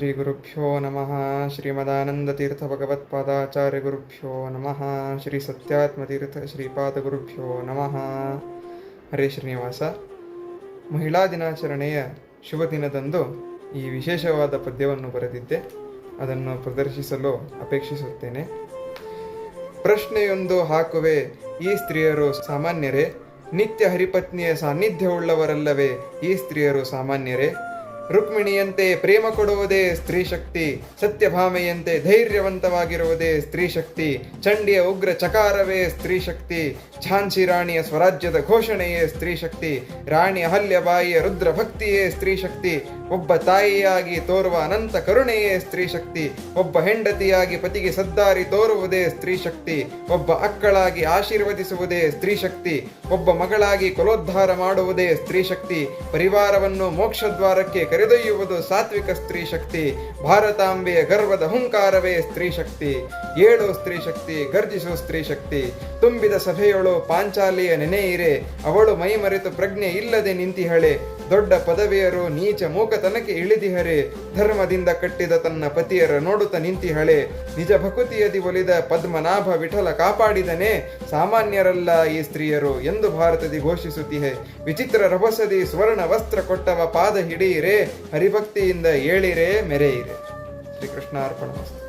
ಶ್ರೀ ಗುರುಭ್ಯೋ ನಮಃ. ಶ್ರೀಮದಾನಂದತೀರ್ಥ ಭಗವತ್ಪಾದಾಚಾರ್ಯ ಗುರುಭ್ಯೋ ನಮಃ. ಶ್ರೀ ಸತ್ಯಾತ್ಮತೀರ್ಥ ಶ್ರೀಪಾದ ಗುರುಭ್ಯೋ ನಮಃ. ಹರೇ ಶ್ರೀನಿವಾಸ. ಮಹಿಳಾ ದಿನಾಚರಣೆಯ ಶುಭ ದಿನದಂದು ಈ ವಿಶೇಷವಾದ ಪದ್ಯವನ್ನು ಬರೆದಿದ್ದೆ. ಅದನ್ನು ಪ್ರದರ್ಶಿಸಲು ಅಪೇಕ್ಷಿಸುತ್ತೇನೆ. ಪ್ರಶ್ನೆಯೊಂದು ಹಾಕುವೆ, ಈ ಸ್ತ್ರೀಯರು ಸಾಮಾನ್ಯರೇ? ನಿತ್ಯ ಹರಿಪತ್ನಿಯ ಸಾನ್ನಿಧ್ಯವುಳ್ಳವರಲ್ಲವೇ ಈ ಸ್ತ್ರೀಯರು ಸಾಮಾನ್ಯರೇ? ರುಕ್ಮಿಣಿಯಂತೆ ಪ್ರೇಮ ಕೊಡುವುದೇ ಸ್ತ್ರೀ ಶಕ್ತಿ, ಸತ್ಯಭಾಮೆಯಂತೆ ಧೈರ್ಯವಂತವಾಗಿರುವುದೇ ಸ್ತ್ರೀ ಶಕ್ತಿ, ಚಂಡಿಯ ಉಗ್ರ ಚಕಾರವೇ ಸ್ತ್ರೀ ಶಕ್ತಿ, ಝಾನ್ಸಿ ರಾಣಿಯ ಸ್ವರಾಜ್ಯದ ಘೋಷಣೆಯೇ ಸ್ತ್ರೀ ಶಕ್ತಿ, ರಾಣಿ ಅಹಲ್ಯಬಾಯಿಯ ರುದ್ರ ಭಕ್ತಿಯೇ ಸ್ತ್ರೀ ಶಕ್ತಿ, ಒಬ್ಬ ತಾಯಿಯಾಗಿ ತೋರುವ ಅನಂತ ಕರುಣೆಯೇ ಸ್ತ್ರೀ ಶಕ್ತಿ, ಒಬ್ಬ ಹೆಂಡತಿಯಾಗಿ ಪತಿಗೆ ಸದ್ದಾರಿ ತೋರುವುದೇ ಸ್ತ್ರೀ ಶಕ್ತಿ, ಒಬ್ಬ ಅಕ್ಕಳಾಗಿ ಆಶೀರ್ವದಿಸುವುದೇ ಸ್ತ್ರೀ ಶಕ್ತಿ, ಒಬ್ಬ ಮಗಳಾಗಿ ಕುಲೋದ್ಧಾರ ಮಾಡುವುದೇ ಸ್ತ್ರೀ ಶಕ್ತಿ, ಪರಿವಾರವನ್ನು ಮೋಕ್ಷದ್ವಾರಕ್ಕೆ ಕರೆದೊಯ್ಯುವುದು ಸಾತ್ವಿಕ ಸ್ತ್ರೀ ಶಕ್ತಿ, ಭಾರತಾಂಬೆಯ ಗರ್ವದ ಹುಂಕಾರವೇ ಸ್ತ್ರೀ ಶಕ್ತಿ. ಏಳು ಸ್ತ್ರೀ ಶಕ್ತಿ, ಗರ್ಜಿಸು ಸ್ತ್ರೀ ಶಕ್ತಿ. ತುಂಬಿದ ಸಭೆಯೊಳು ಪಾಂಚಾಲಿಯ ನೆನೆಯಿರೆ, ಅವಳು ಮೈಮರೆತು ಪ್ರಜ್ಞೆ ಇಲ್ಲದೆ ನಿಂತಿಹಳೆ, ದೊಡ್ಡ ಪದವಿಯರು ನೀಚ ಮೂಕತನಕ್ಕೆ ಇಳಿದಿಹರೆ, ಧರ್ಮದಿಂದ ಕಟ್ಟಿದ ತನ್ನ ಪತಿಯರ ನೋಡುತ್ತ ನಿಂತಿಹಳೆ, ನಿಜ ಭಕುತಿಯದಿ ಒಲಿದ ಪದ್ಮನಾಭ ವಿಠಲ ಕಾಪಾಡಿದನೆ, ಸಾಮಾನ್ಯರಲ್ಲ ಈ ಸ್ತ್ರೀಯರು ಎಂದು ಭಾರತದಿ ಘೋಷಿಸುತ್ತಿಹೆ. ವಿಚಿತ್ರ ರಭಸದಿ ಸ್ವರ್ಣ ವಸ್ತ್ರ ಕೊಟ್ಟವ ಪಾದ ಹಿಡಿಯಿರೆ, ಹರಿಭಕ್ತಿಯಿಂದ ಏಳಿರೆ ಮೆರೆಯಿರೆ. ಶ್ರೀಕೃಷ್ಣ ಅರ್ಪಣಮಸ್ತು.